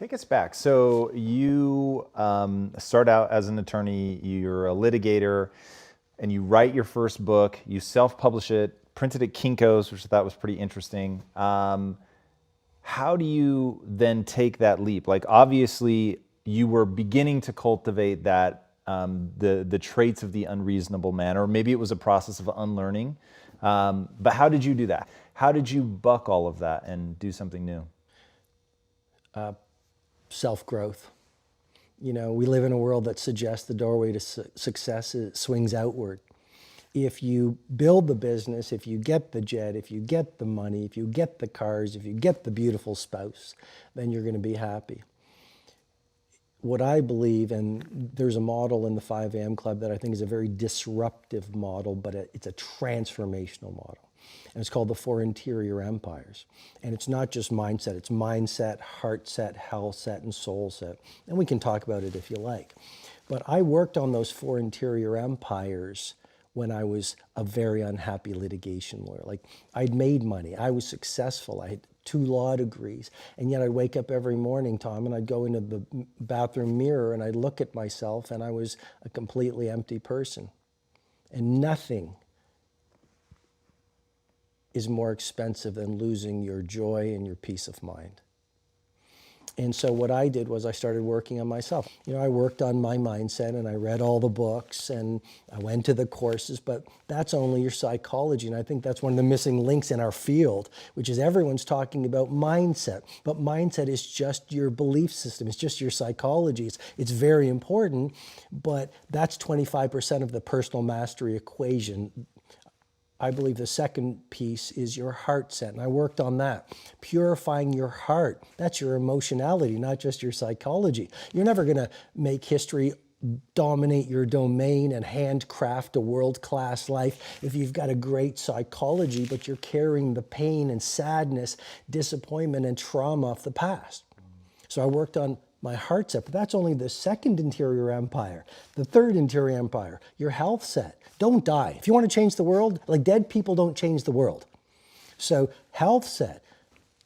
Take us back. So you start out as an attorney, you're a litigator, and you write your first book, you self-publish it, printed at Kinko's, which I thought was pretty interesting. How do you then take that leap? Like, obviously, you were beginning to cultivate that, the traits of the unreasonable man, or maybe it was a process of unlearning. But how did you do that? How did you buck all of that and do something new? Self-growth. You know, we live in a world that suggests the doorway to success swings outward. If you build the business, if you get the jet, if you get the money, if you get the cars, if you get the beautiful spouse, then you're going to be happy. What I believe, and there's a model in the 5 a.m. Club that I think is a very disruptive model, but it's a transformational model. And it's called the 4 interior empires. And it's not just mindset, it's mindset, heart set, health set, and soul set. And we can talk about it if you like. But I worked on those 4 interior empires when I was a very unhappy litigation lawyer. Like, I'd made money, I was successful, I had 2 law degrees, and yet I'd wake up every morning, Tom, and I'd go into the bathroom mirror and I'd look at myself and I was a completely empty person. And nothing is more expensive than losing your joy and your peace of mind. And so what I did was I started working on myself. You know, I worked on my mindset and I read all the books and I went to the courses, but that's only your psychology. And I think that's one of the missing links in our field, which is everyone's talking about mindset. But mindset is just your belief system. It's just your psychology. It's very important, but that's 25% of the personal mastery equation. I believe the second piece is your heart set, and I worked on that. Purifying your heart, that's your emotionality, not just your psychology. You're never gonna make history dominate your domain and handcraft a world-class life if you've got a great psychology, but you're carrying the pain and sadness, disappointment and trauma of the past. So I worked on my heart set, but that's only the second interior empire. The third interior empire, your health set. Don't die. If you want to change the world, like, dead people don't change the world. So health set,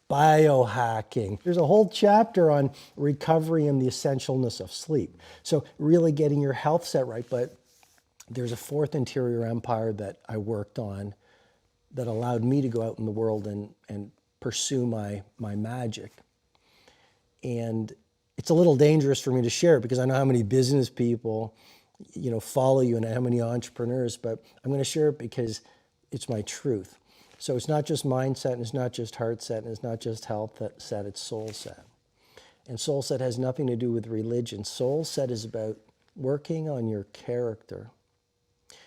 biohacking. There's a whole chapter on recovery and the essentialness of sleep. So really getting your health set right. But there's a 4th interior empire that I worked on that allowed me to go out in the world and pursue my magic. And it's a little dangerous for me to share because I know how many business people, you know, follow you and how many entrepreneurs, but I'm going to share it because it's my truth. So it's not just mindset, and it's not just heart set, and it's not just health set, it's soul set. And soul set has nothing to do with religion. Soul set is about working on your character.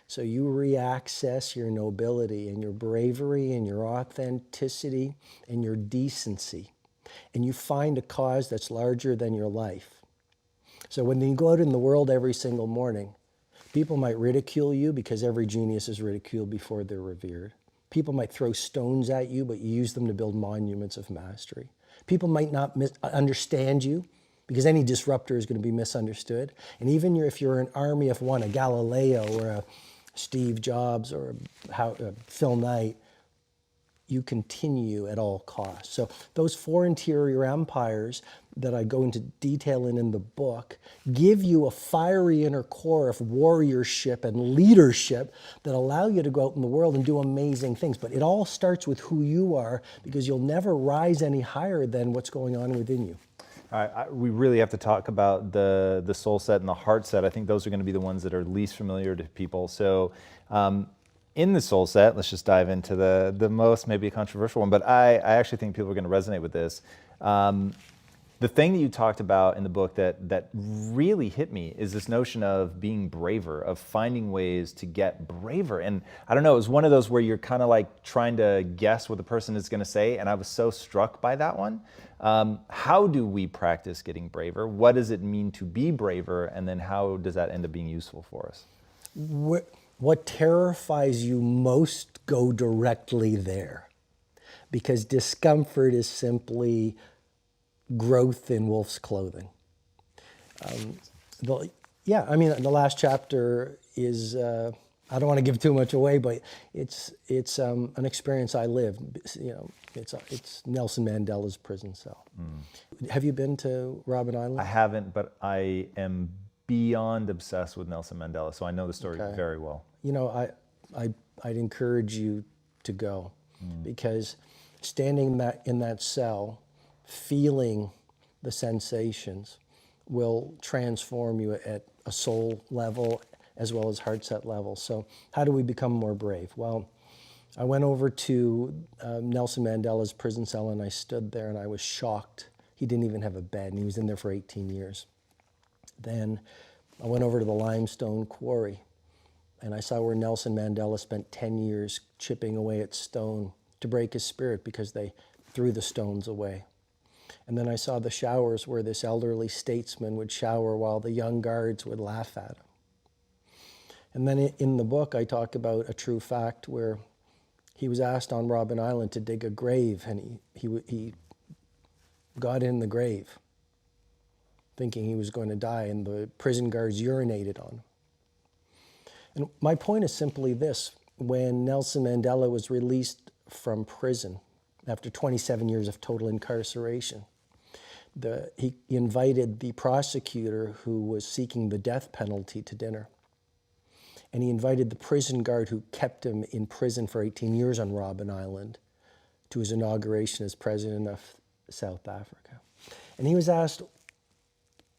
So you reaccess your nobility and your bravery and your authenticity and your decency. And you find a cause that's larger than your life. So when you go out in the world every single morning, people might ridicule you because every genius is ridiculed before they're revered. People might throw stones at you, but you use them to build monuments of mastery. People might not understand you because any disruptor is going to be misunderstood. And even if you're an army of one, a Galileo or a Steve Jobs or a Phil Knight, you continue at all costs. So those 4 interior empires that I go into detail in the book give you a fiery inner core of warriorship and leadership that allow you to go out in the world and do amazing things. But it all starts with who you are, because you'll never rise any higher than what's going on within you. All right, we really have to talk about the soul set and the heart set. I think those are going to be the ones that are least familiar to people. So in the soul set, let's just dive into the most maybe controversial one, but I actually think people are going to resonate with this. The thing that you talked about in the book that really hit me is this notion of being braver, of finding ways to get braver. And I don't know, it was one of those where you're kind of like trying to guess what the person is going to say, and I was so struck by that one. How do we practice getting braver? What does it mean to be braver? And then how does that end up being useful for us? What terrifies you most, go directly there. Because discomfort is simply growth in wolf's clothing. Yeah, I mean, the last chapter is I don't want to give too much away, but it's an experience I lived. You know, it's Nelson Mandela's prison cell. Have you been to Robben Island? I haven't, but I am beyond obsessed with Nelson Mandela, so I know the story very well. You know, I'd encourage you to go, because standing in that cell, feeling the sensations will transform you at a soul level as well as heart set level. So how do we become more brave? Well, I went over to Nelson Mandela's prison cell and I stood there and I was shocked. He didn't even have a bed and he was in there for 18 years. Then I went over to the limestone quarry and I saw where Nelson Mandela spent 10 years chipping away at stone to break his spirit because they threw the stones away. And then I saw the showers where this elderly statesman would shower while the young guards would laugh at him. And then in the book, I talk about a true fact where he was asked on Robben Island to dig a grave, and he got in the grave thinking he was going to die, and the prison guards urinated on him. And my point is simply this. When Nelson Mandela was released from prison after 27 years of total incarceration, he invited the prosecutor who was seeking the death penalty to dinner. And he invited the prison guard who kept him in prison for 18 years on Robben Island to his inauguration as president of South Africa. And he was asked,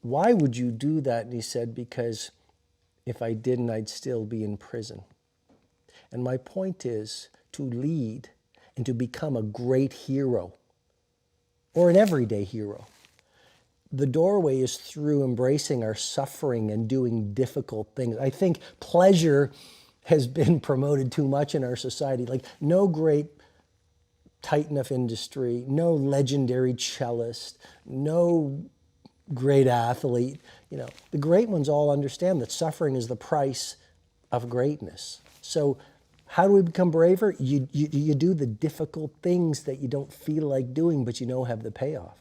why would you do that? And he said, because if I didn't, I'd still be in prison. And my point is to lead and to become a great hero or an everyday hero. The doorway is through embracing our suffering and doing difficult things. I think pleasure has been promoted too much in our society. Like, no great titan of industry, no legendary cellist, no great athlete. You know, the great ones all understand that suffering is the price of greatness. So how do we become braver? You do the difficult things that you don't feel like doing, but you know have the payoff.